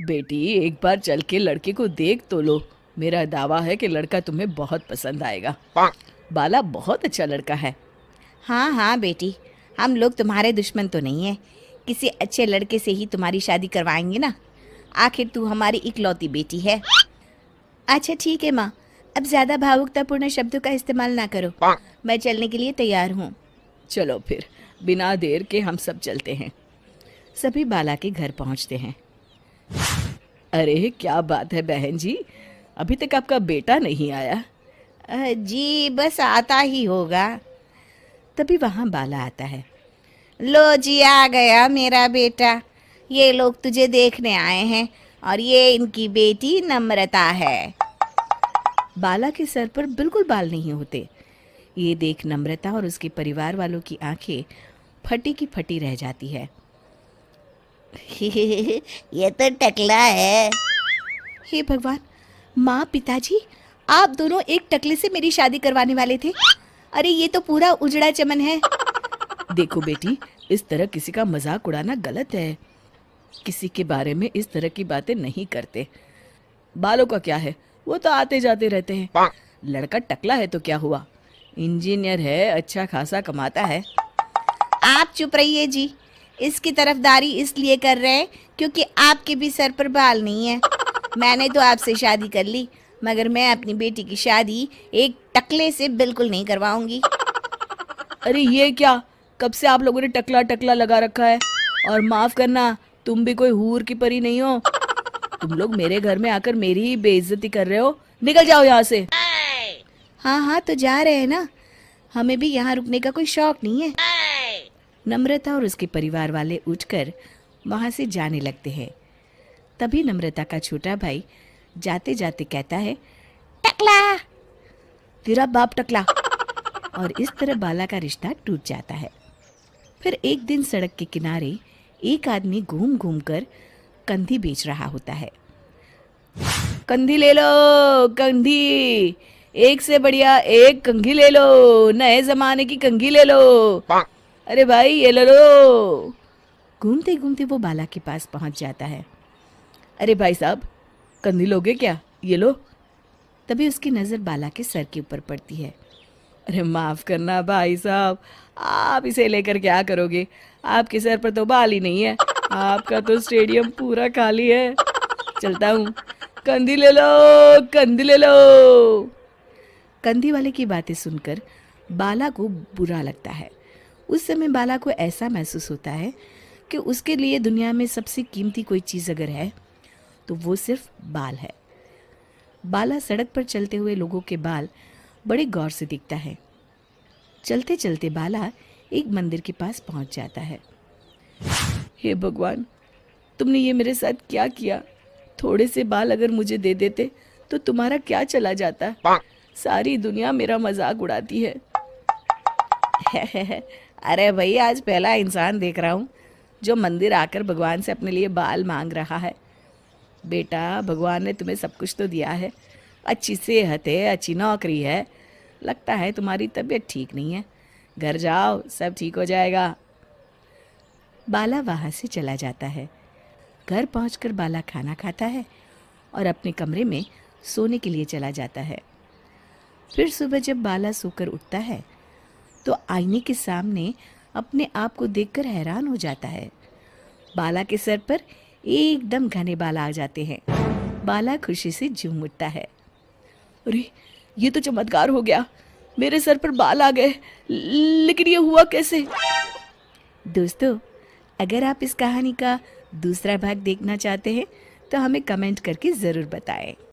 बेटी एक बार चल के लड़के को देख तो लो। मेरा दावा है कि लड़का तुम्हें बहुत पसंद आएगा। बाला बहुत अच्छा लड़का है। हाँ हाँ बेटी, हम लोग तुम्हारे दुश्मन तो नहीं है। किसी अच्छे लड़के से ही तुम्हारी शादी करवाएंगे ना। आखिर तू हमारी इकलौती बेटी है। अच्छा ठीक है माँ, अब ज़्यादा भावुकतापूर्ण शब्दों का इस्तेमाल ना करो। मैं चलने के लिए तैयार हूँ। चलो फिर, बिना देर के हम सब चलते हैं। सभी बाला के घर पहुंचते हैं। अरे क्या बात है बहन जी, अभी तक आपका बेटा नहीं आया? जी बस आता ही होगा। तभी वहां बाला आता है। लो जी, आ गया मेरा बेटा। ये लोग तुझे देखने आए हैं और ये इनकी बेटी नम्रता है। बाला के सर पर बिल्कुल बाल नहीं होते। ये देख नम्रता और उसके परिवार वालों की आंखें फटी की फटी रह जाती है। ये तो टकला है। हे भगवान, माँ पिताजी, आप दोनों एक टकले से मेरी शादी करवाने वाले थे। अरे ये तो पूरा उजड़ा चमन है। देखो बेटी, इस तरह किसी का मजाक उड़ाना गलत है। किसी के बारे में इस तरह की बातें नहीं करते। बालों का क्या है, वो तो आते जाते रहते हैं। लड़का टकला है तो क्या हुआ, इंजीनियर है, अच्छा खासा कमाता है। आप चुप रहिए जी। इसकी तरफदारी इसलिए कर रहे हैं क्योंकि आपके भी सर पर बाल नहीं है। मैंने तो आपसे शादी कर ली, मगर मैं अपनी बेटी की शादी एक टकले से बिल्कुल नहीं करवाऊंगी। अरे ये क्या, कब से आप लोगों ने टकला टकला लगा रखा है? और माफ करना, तुम भी कोई हूर की परी नहीं हो। तुम लोग मेरे घर में आकर मेरी ही बेइज्जती कर रहे हो। निकल जाओ यहाँ से। हाँ हाँ तो जा रहे हैं ना, हमें भी यहाँ रुकने का कोई शौक नहीं है। नम्रता और उसके परिवार वाले उठकर वहां से जाने लगते हैं। तभी नम्रता का छोटा भाई जाते जाते कहता है, टकला। तेरा बाप टकला। और इस तरह बाला का रिश्ता टूट जाता है। फिर एक दिन सड़क के किनारे एक आदमी घूम घूम कर कंधी बेच रहा होता है। कंधी ले लो, कंधी, एक से बढ़िया एक कंघी ले लो, नए जमाने की कंघी ले लो। अरे भाई ये ले लो। घूमते घूमते वो बाला के पास पहुंच जाता है। अरे भाई साहब, कंधी लोगे क्या? ये लो। तभी उसकी नज़र बाला के सर के ऊपर पड़ती है। अरे माफ़ करना भाई साहब, आप इसे लेकर क्या करोगे? आपके सर पर तो बाल ही नहीं है, आपका तो स्टेडियम पूरा खाली है। चलता हूँ, कंधी ले लो, कंधी ले लो। कंधी वाले की बातें सुनकर बाला को बुरा लगता है। उस समय बाला को ऐसा महसूस होता है कि उसके लिए दुनिया में सबसे कीमती कोई चीज़ अगर है तो वो सिर्फ बाल है। बाला सड़क पर चलते हुए लोगों के बाल बड़े गौर से दिखता है। चलते चलते बाला एक मंदिर के पास पहुंच जाता है। हे भगवान, तुमने ये मेरे साथ क्या किया? थोड़े से बाल अगर मुझे दे देते तो तुम्हारा क्या चला जाता? सारी दुनिया मेरा मजाक उड़ाती है। अरे भाई, आज पहला इंसान देख रहा हूँ जो मंदिर आकर भगवान से अपने लिए बाल मांग रहा है। बेटा, भगवान ने तुम्हें सब कुछ तो दिया है, अच्छी सेहत है, अच्छी नौकरी है। लगता है तुम्हारी तबीयत ठीक नहीं है। घर जाओ, सब ठीक हो जाएगा। बाला वहाँ से चला जाता है। घर पहुंचकर बाला खाना खाता है और अपने कमरे में सोने के लिए चला जाता है। फिर सुबह जब बाला सोकर उठता है तो आईने के सामने अपने आप को देखकर हैरान हो जाता है। बाला के सर पर एकदम घने बाल आ जाते हैं। बाला खुशी से झूम उठता है। अरे ये तो चमत्कार हो गया, मेरे सर पर बाल आ गए। लेकिन ये हुआ कैसे? दोस्तों, अगर आप इस कहानी का दूसरा भाग देखना चाहते हैं तो हमें कमेंट करके ज़रूर बताएं।